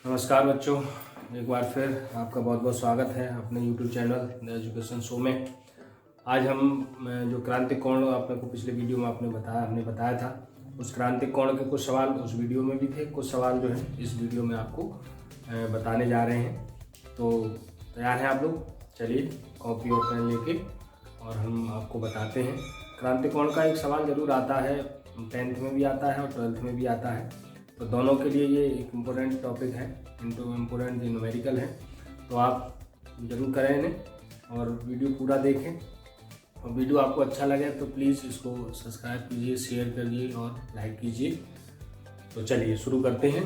नमस्कार बच्चों, एक बार फिर आपका बहुत बहुत स्वागत है अपने YouTube channel the education show में। आज हम जो क्रांतिक कोण आपने को पिछले वीडियो में हमने बताया था, उस क्रांतिक कोण के कुछ सवाल उस वीडियो में भी थे, कुछ सवाल जो है इस वीडियो में आपको बताने जा रहे हैं। तो तैयार हैं आप लोग? चलिए कॉपी और पेन लेके और हम आपको बताते हैं। क्रांतिक कोण का एक सवाल जरूर आता है, 10th में भी आता है और 12th में भी आता है, तो दोनों के लिए ये एक इम्पोर्टेंट टॉपिक है, इम्पोर्टेंट न्यूमेरिकल है। तो आप जरूर करें इन्हें और वीडियो पूरा देखें। और वीडियो आपको अच्छा लगे तो प्लीज़ इसको सब्सक्राइब कीजिए, शेयर करिए और लाइक कीजिए। तो चलिए शुरू करते हैं।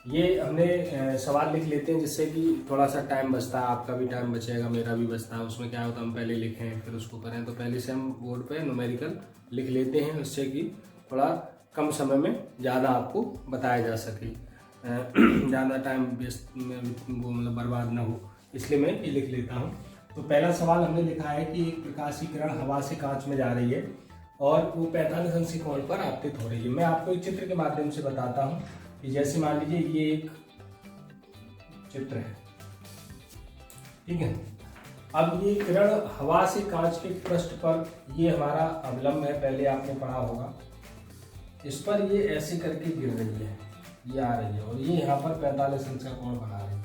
ये हमने सवाल लिख लेते हैं जिससे कि थोड़ा सा टाइम बचता है, आपका भी टाइम बचेगा, मेरा भी बचता है। उसमें क्या होता है, हम पहले लिखें फिर उसको करें, तो पहले से हम बोर्ड पे न्यूमेरिकल लिख लेते हैं, उससे कि थोड़ा कम समय में ज़्यादा आपको बताया जा सके, ज़्यादा टाइम वेस्ट मतलब बर्बाद ना हो, इसलिए मैं ये लिख लेता हूँ। तो पहला सवाल हमने लिखा है कि एक प्रकाशीय किरण हवा से कांच में जा रही है और वो 45 अंश कोण पर आपतित हो रही है। मैं आपको एक चित्र के माध्यम से बताता हूँ कि जैसे मान लीजिए ये एक चित्र है, ठीक है। अब ये किरण हवा से कांच के पृष्ठ पर, ये हमारा अवलंब है, पहले आपने पढ़ा होगा, इस पर ये ऐसे करके गिर रही है, ये आ रही है और ये यहाँ पर 45 अंश का कोण बना रही है।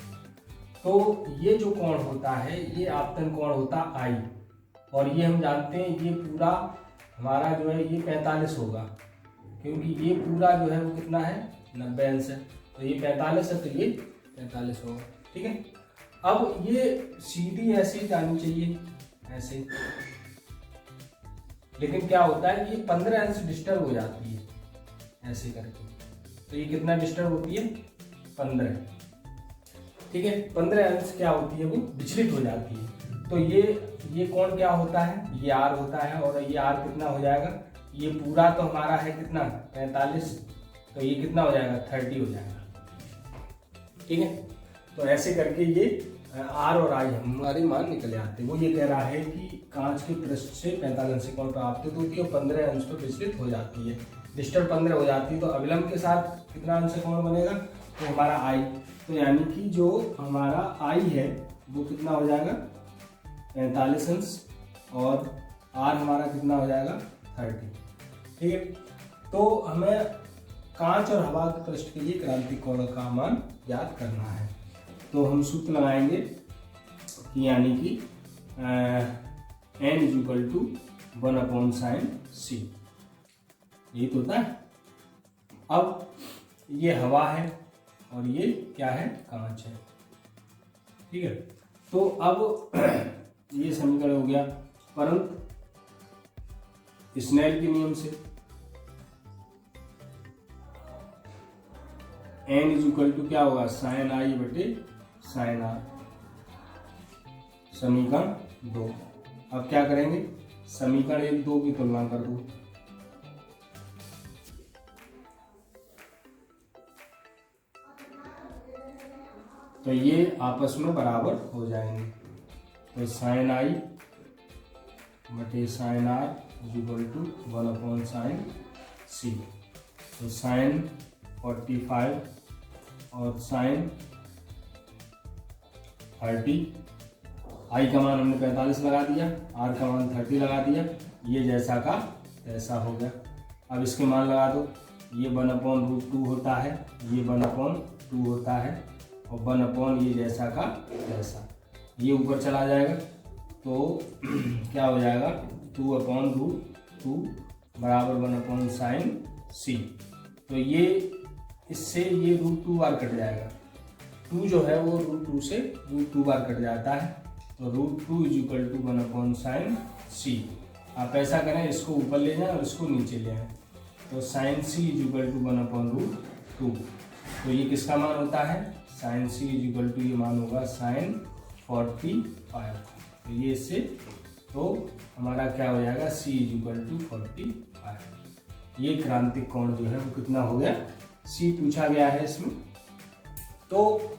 तो ये जो कोण होता है ये आपतन कोण होता आई, और ये हम जानते हैं ये पूरा हमारा जो है ये 45 होगा, क्योंकि ये पूरा जो है वो कितना है, 90 अंश है। तो ये 45 है तो ये 45 होगा, ठीक है। अब ये सीधी ऐसे जानी चाहिए, ऐसे, लेकिन क्या होता है ये 15 अंश डिस्टर्ब हो जाती है ऐसे करके। तो ये कितना डिस्टर्ब होती है, 15, ठीक है। 15 अंश क्या होती है, वो विचलित हो जाती है। तो ये कोण क्या होता है, ये आर होता है, और ये आर कितना हो जाएगा, ये पूरा तो हमारा है कितना 45, तो ये कितना हो जाएगा 30 हो जाएगा, ठीक है। तो ऐसे करके ये आर और आई हमारे मान निकल आते हैं। वो ये कह रहा है कि कांच के पृष्ठ से 45 अंश कोण प्राप्त होती है और 15 अंश पर विचलित हो जाती है, डिस्टर्ब 15 हो जाती है। तो अविलंब के साथ कितना अंश कोण बनेगा, तो हमारा आई, तो यानी कि जो हमारा आई है वो कितना हो जाएगा 45 अंश, और आर हमारा कितना हो जाएगा 30, ठीक है। तो हमें कांच और हवा के पृष्ठ के लिए क्रांतिक कोण का मान याद करना है। तो हम सूत्र लगाएंगे कि यानी कि n = 1/sin c, यही तो होता है। अब ये हवा है और ये क्या है, कांच है, ठीक है। तो अब ये समीकरण हो गया, परंतु स्नेल के नियम से n = क्या होगा, sin i/sin r, समीकरण 2। अब क्या करेंगे, समीकरण 1 2 की तुलना कर दो, तो ये आपस में बराबर हो जाएंगे। तो sin i/sin r = 1/sin c। तो sin 45 और sin 30, i का मान हमने 45 लगा दिया, r का मान 30 लगा दिया, ये जैसा का तैसा हो गया। अब इसके मान लगा दो, ये 1/√2 होता है, ये 1/2 होता है, और 1/ ये जैसा का तैसा, ये ऊपर चला जाएगा, तो क्या हो जाएगा 2/√2 बराबर 1/sin c। तो ये इससे ये √2 बार कट जाएगा, 2 जो है वो √2 से √2 बार कट जाता है, तो √2 = 1/sin c। आप ऐसा करें, इसको ऊपर ले जाएं और इसको नीचे ले आएं, तो sin c = 1/√2। तो ये किसका मान होता है, sin c = ये मान होगा sin 45। तो ये इससे, तो हमारा क्या हो जाएगा, c = 45। ये क्रांतिक कोण जो है वो कितना हो गया, c पूछा गया है इसमें। तो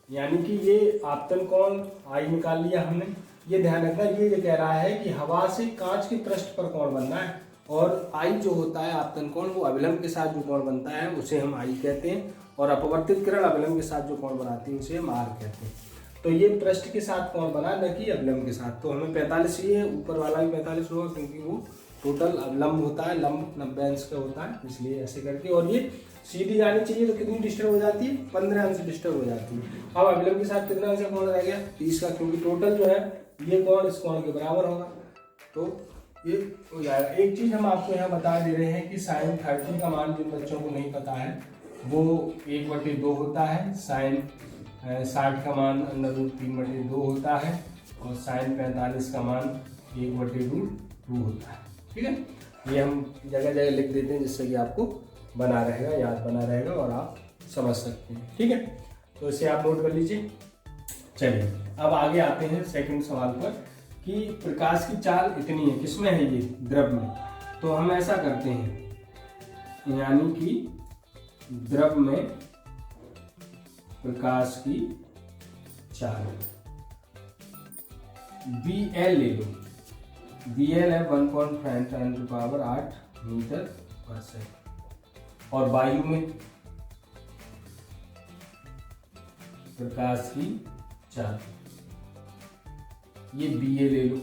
यानी कि ये आपतन कोण आई निकाल लिया हमने। ये ध्यान रखना, ये कह रहा है कि हवा से कांच के पृष्ठ पर कोण बनना है, और आई जो होता है आपतन कोण, वो अविलंब के साथ जो कोण बनता है उसे हम आई कहते हैं, और अपवर्तित किरण अवलंब के साथ जो कोण बनाती है उसे हम आर कहते हैं। तो ये पृष्ठ के साथ कोण बना, न कि अवलंब के साथ। तो हमें 45 ही है, ऊपर वाला भी 45 होगा क्योंकि वो टोटल अवलंब होता है, लंब 90 अंश का होता है, इसलिए ऐसे करके। और ये सीधी जानी चाहिए तो कितनी डिस्टर्ब हो जाती है, 15 अंश डिस्टर्ब हो जाती है। अब अवलंब के साथ कितना अंश कोण रह गया, 30 का, क्योंकि टोटल जो है ये कोण इस कोण के बराबर होगा, तो ये हो जाएगा। एक चीज हम आपको यहाँ बता दे रहे हैं कि sin 30 का मान जिन बच्चों को नहीं पता है वो 1/2 होता है, sin 60 का मान √3/2 होता है, और sin 45 का मान 1/√2 होता है। ठीक है, ये हम जगह जगह लिख देते हैं जिससे कि आपको बना रहेगा, याद बना रहेगा और आप समझ सकते हैं। ठीक है, तो इसे आप नोट कर लीजिए। चलिए अब आगे आते हैं सेकंड सवाल पर कि प्रकाश की चाल इतनी है, किसमें है ये, द्रव में। तो हम ऐसा करते हैं, यानी कि द्रव में प्रकाश की चाल BL ले लो, BL है 1.5 × 8 मीटर पर सेकंड। और वायु में प्रकाश की चाल ये BA ले लो,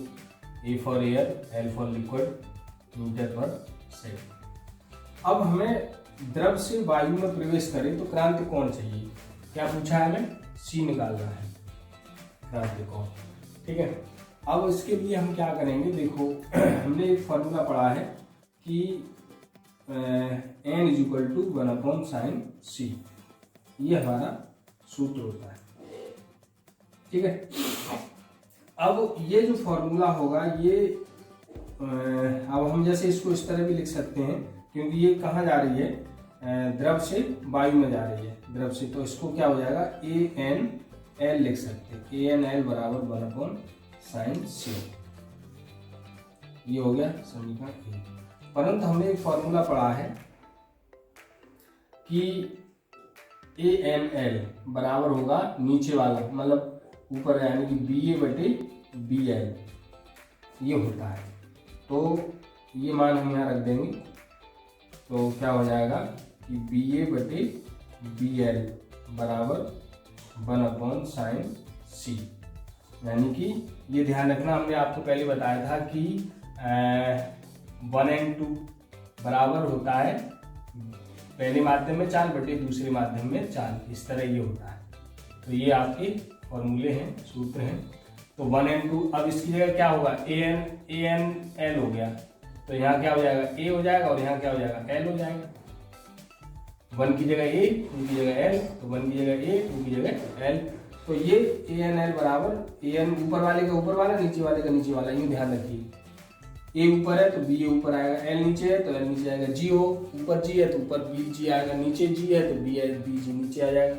A for air, L for liquid, metre per second. अब हमें द्रव से वायु में प्रवेश करें तो क्रांति कोण चाहिए। क्या पूछा है, हमें C निकालना है, क्रांति कोण। ठीक है, अब इसके लिए हम क्या करेंगे, देखो हमने एक फॉर्मूला पढ़ा है कि N = 1/sin C, ये हमारा सूत्र होता है। ठीक है, अब ये जो फॉर्मूला होगा ये अब हम जैसे इसको इस तरह भी लिख सकते हैं, क्योंकि ये कहाँ जा रही है, द्रव से वायु में जा रही है, द्रव से। तो इसको क्या हो जाएगा, ANL लिख सकते हैं, ANL = 1/sin C, ये हो गया समीकरण A। परंतु हमने एक फॉर्मूला पढ़ा है कि ANL बराबर होगा नीचे वाला, मतलब ऊपर, यानी कि BA/BL ये होता है। तो ये मान हम यहाँ रख देंगे, तो क्या हो जाएगा कि BA/BL = 1/sin C। यानी कि ये ध्यान रखना, हमने आपको पहले बताया था कि 1n2 बराबर होता है पहले माध्यम में चाल बटे दूसरे माध्यम में चाल, इस तरह ये होता है। तो ये आपके फॉर्मूले हैं, सूत्र हैं। तो 1n2, अब इसकी जगह क्या होगा, ANL हो गया, तो यहाँ क्या हो जाएगा, A हो जाएगा, और यहाँ क्या हो जाएगा, L हो जाएगा। 1 की जगह A, 2 की जगह L, तो 1 की जगह A, 2 की जगह L। तो ये ANL बराबर, AN ऊपर वाले का ऊपर वाला, नीचे वाले का नीचे वाला, यूँ ध्यान रखिए। A ऊपर है तो BA ऊपर आएगा, L नीचे है तो L नीचे आएगा, G हो ऊपर G है तो ऊपर BG आएगा, नीचे G है तो BG नीचे आ जाएगा।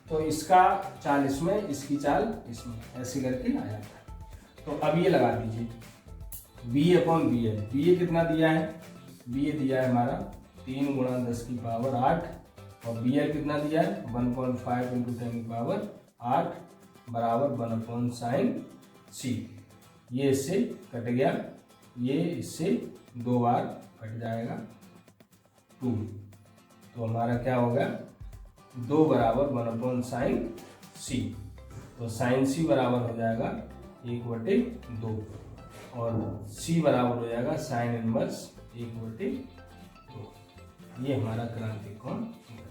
तो इसका चाल इसमें, इसकी चाल इसमें, ऐसे करके आ जाता है। तो अब ये लगा दीजिए, BA/BL। BA कितना दिया है, BA दिया है हमारा 3 × 10⁸, और BL कितना दिया है 1.5 × 10⁸ बराबर 1/sin C। ये इससे कट गया, ये इससे 2 बार कट जाएगा, 2। तो हमारा क्या होगा, 2 बराबर 1/sin C। तो sin C बराबर हो जाएगा 1/2, और C बराबर हो जाएगा sin 1/1/2। ये हमारा क्रांति कोण हो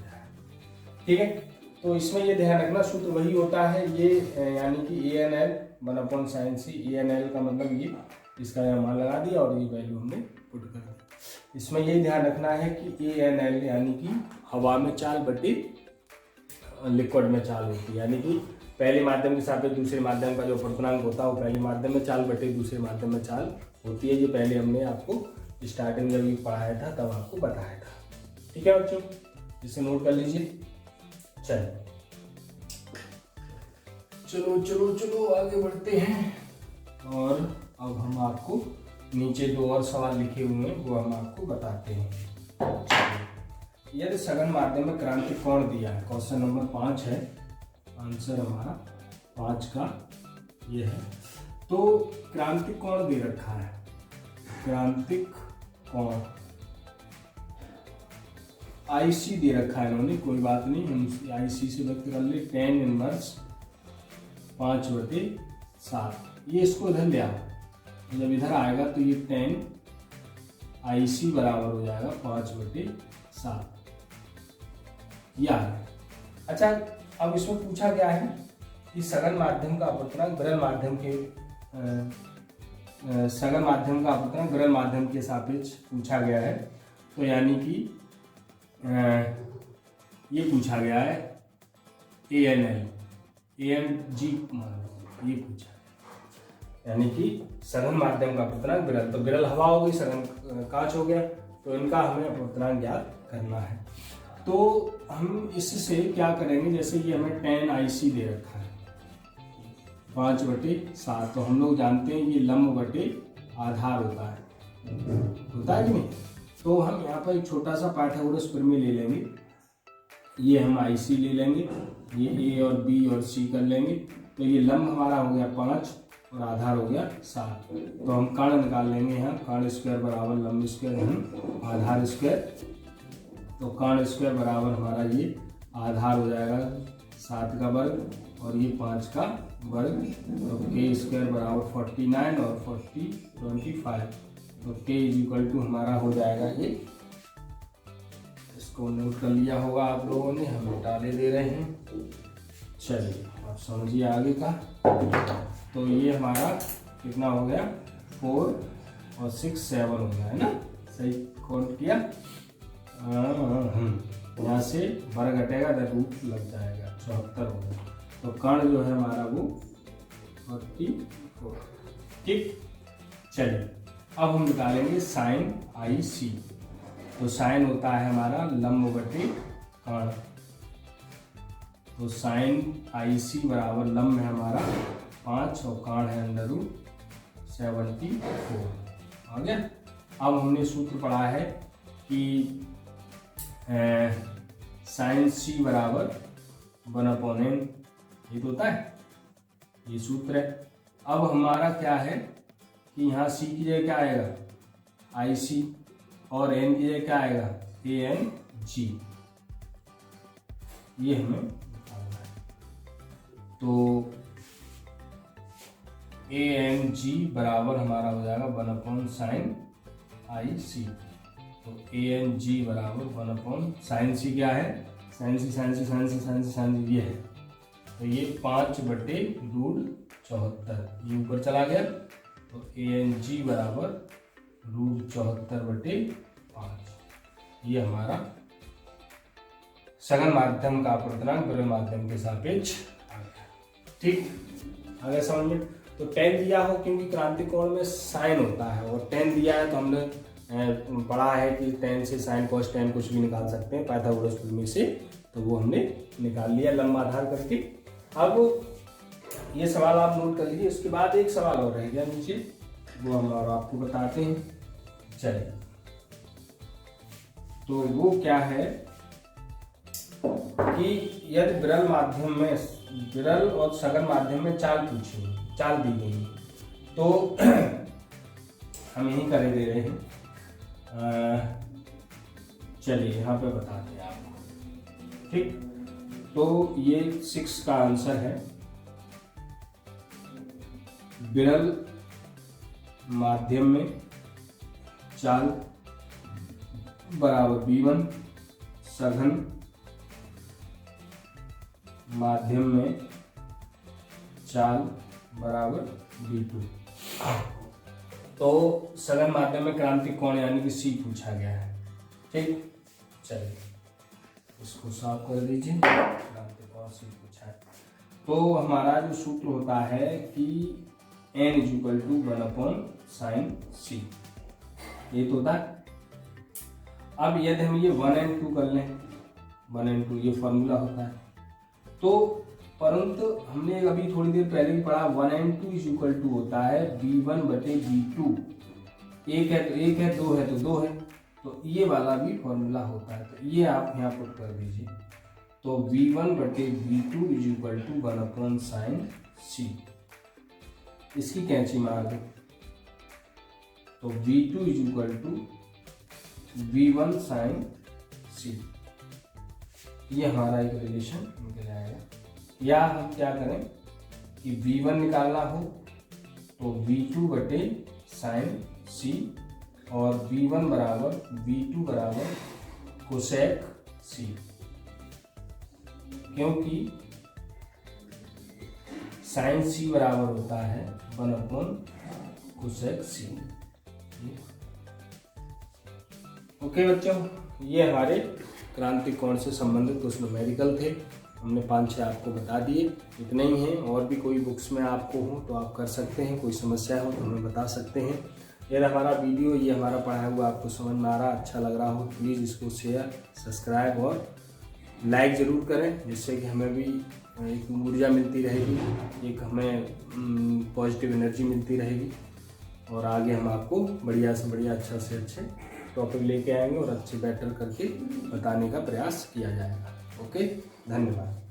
जाएगा। ठीक है, तो इसमें ये ध्यान रखना, सूत्र वही होता है ये, यानी कि ANL 1/sin C। ANL का मतलब ये, इसका यहाँ मान लगा दिया और ये वैल्यू हमने पुट कर दी। इसमें ये ध्यान रखना है कि ANL यानी कि हवा में चाल बटे लिक्विड में चाल होती है, यानी कि पहले माध्यम के सापेक्ष दूसरे माध्यम का जो अपवर्तनांक होता है वो पहले माध्यम में चाल बटे दूसरे माध्यम में चाल होती है। ये पहले हमने आपको स्टार्टिंग जब ये पढ़ाया था तब आपको बताया था। ठीक है बच्चों, इसे नोट कर लीजिए। चलो आगे बढ़ते हैं, और अब हम आपको नीचे 2 और सवाल लिखे हुए हैं वो हम आपको बताते हैं। यदि सघन माध्यम में क्रांतिक कोण दिया है, क्वेश्चन नंबर 5 है, आंसर हमारा 5 का ये है। तो क्रांतिक कोण दे रखा है, क्रांतिक कोण IC दे रखा है इन्होंने, कोई बात नहीं, हम IC से व्यक्त कर ले। tan इनवर्स 5/7, ये इसको इधर ले आओ, जब इधर आएगा तो ये tan IC बराबर हो जाएगा 5/7, ये आ गया। अच्छा, अब इसमें पूछा गया है कि सघन माध्यम का अपवर्तनांक विरल माध्यम के सघन माध्यम का अपवर्तनांक विरल माध्यम के सापेक्ष पूछा गया है। तो यानी कि ये पूछा गया है ANL ANG ये पूछा, यानी कि सघन माध्यम का अपवर्तनांक विरल, तो विरल हवा हो गई, सघन कांच हो गया, तो इनका हमें अपवर्तनांक ज्ञात करना है। तो हम इससे क्या करेंगे, जैसे कि हमें tan IC दे रखा है 5/7, तो हम लोग जानते हैं ये लंब बटे आधार होता है कि नहीं। तो हम यहाँ पर एक छोटा सा पाइथागोरस प्रमेय ले लेंगे, ये हम IC ले लेंगे, ये A और B और C कर लेंगे, तो ये लंब हमारा हो गया 5 और आधार हो गया 7, तो हम कर्ण निकाल लेंगे यहाँ, कर्ण स्क्वायर बराबर लंब स्क्वायर आधार स्क्वायर, तो कर्ण स्क्वायर बराबर हमारा ये आधार हो जाएगा 7 का वर्ग और ये 5 का वर्ग, तो k स्क्वायर बराबर 49 और 25, तो k = हमारा हो जाएगा ये, इसको नोट कर लिया होगा आप लोगों ने, हम टाले दे रहे हैं। चलिए आप समझिए आगे का, तो ये हमारा कितना हो गया 4 और 6 7 हो गया है ना, सही काउंट किया। यहाँ से वर्ग घटेगा तो रूट लग जाएगा, 74 हो गया, तो कर्ण जो है हमारा वो 44, ठीक। चलिए अब हम निकालेंगे साइन IC, तो साइन होता है हमारा लंब बटे कर्ण, तो साइन IC बराबर लंब है हमारा 5 और कर्ण है √74, आ गया। अब हमने सूत्र पढ़ा है कि साइन C बराबर 1/n, ये तो होता है, ये सूत्र है। अब हमारा क्या है कि यहाँ C की जगह क्या आएगा IC और n की जगह क्या आएगा ANG, ये हमें निकालना है। तो ANG बराबर हमारा हो जाएगा 1/sin IC, तो ANG बराबर 1/sin C क्या है, sin C ये है, तो ये 5/√74, ये ऊपर चला गया, तो ANG बराबर √74/5, ये हमारा सघन माध्यम का अपवर्तनांक विरल माध्यम के सापेक्ष आ गया, ठीक। आगे समझ में, तो tan दिया हो क्योंकि क्रांतिक कोण में साइन होता है, और tan दिया है तो हमने पढ़ा है कि tan से साइन cos tan कुछ भी निकाल सकते हैं पाइथागोरस प्रमेय से, तो वो हमने निकाल लिया लंब आधार करके। अब ये सवाल आप नोट कर लीजिए, उसके बाद एक सवाल और रह गया नीचे, वो हम और आपको बताते हैं। चलिए, तो वो क्या है कि यदि विरल माध्यम में, विरल और सघन माध्यम में चाल दी गई, तो हम यही करे दे रहे हैं। चलिए यहाँ पे बताते हैं आपको, ठीक। तो ये 6 का आंसर है, विरल माध्यम में चाल बराबर V1, सघन माध्यम में चाल बराबर V2। तो सघन माध्यम में क्रांतिक कोण यानी कि C पूछा गया है, ठीक। चलिए इसको साफ कर दीजिए, क्रांतिक कोण C पूछा है। तो हमारा जो सूत्र होता है कि n = 1/sin C, ये तो होता है। अब यदि हम ये 1 and 2 कर लें, 1 and 2 ये फॉर्मूला होता है, तो परंतु हमने अभी थोड़ी देर पहले भी पढ़ा 1 and 2 = होता है V1/V2, एक है तो एक है, दो है तो दो है, तो ये वाला भी फॉर्मूला होता है, तो ये आप यहाँ पुट कर दीजिए। तो V1/V2 = 1/sin C, इसकी कैंची मार दो, तो V2 = V1 sin C, ये हमारा एक रिलेशन निकल आएगा। या हम क्या करें कि V1 निकालना हो तो V2 बटे साइन C और V1 बराबर V2 बराबर कोसेक C, क्योंकि साइन C बराबर होता है 1/कोसेक C। ओके बच्चों, ये हमारे क्रांतिक कोण से संबंधित कुछ न्यूमेरिकल थे। हमने 5-6 आपको बता दिए, इतने ही हैं। और भी कोई बुक्स में आपको हो तो आप कर सकते हैं, कोई समस्या हो तो हमें बता सकते हैं। यदि हमारा वीडियो, ये हमारा पढ़ाया हुआ आपको समझ में आ रहा, अच्छा लग रहा हो, प्लीज़ इसको शेयर, सब्सक्राइब और लाइक ज़रूर करें, जिससे कि हमें भी एक ऊर्जा मिलती रहेगी, एक हमें पॉजिटिव एनर्जी मिलती रहेगी और आगे हम आपको बढ़िया से बढ़िया, अच्छा से अच्छे टॉपिक लेके आएंगे और अच्छे बेटर करके बताने का प्रयास किया जाएगा। ओके, धन्यवाद।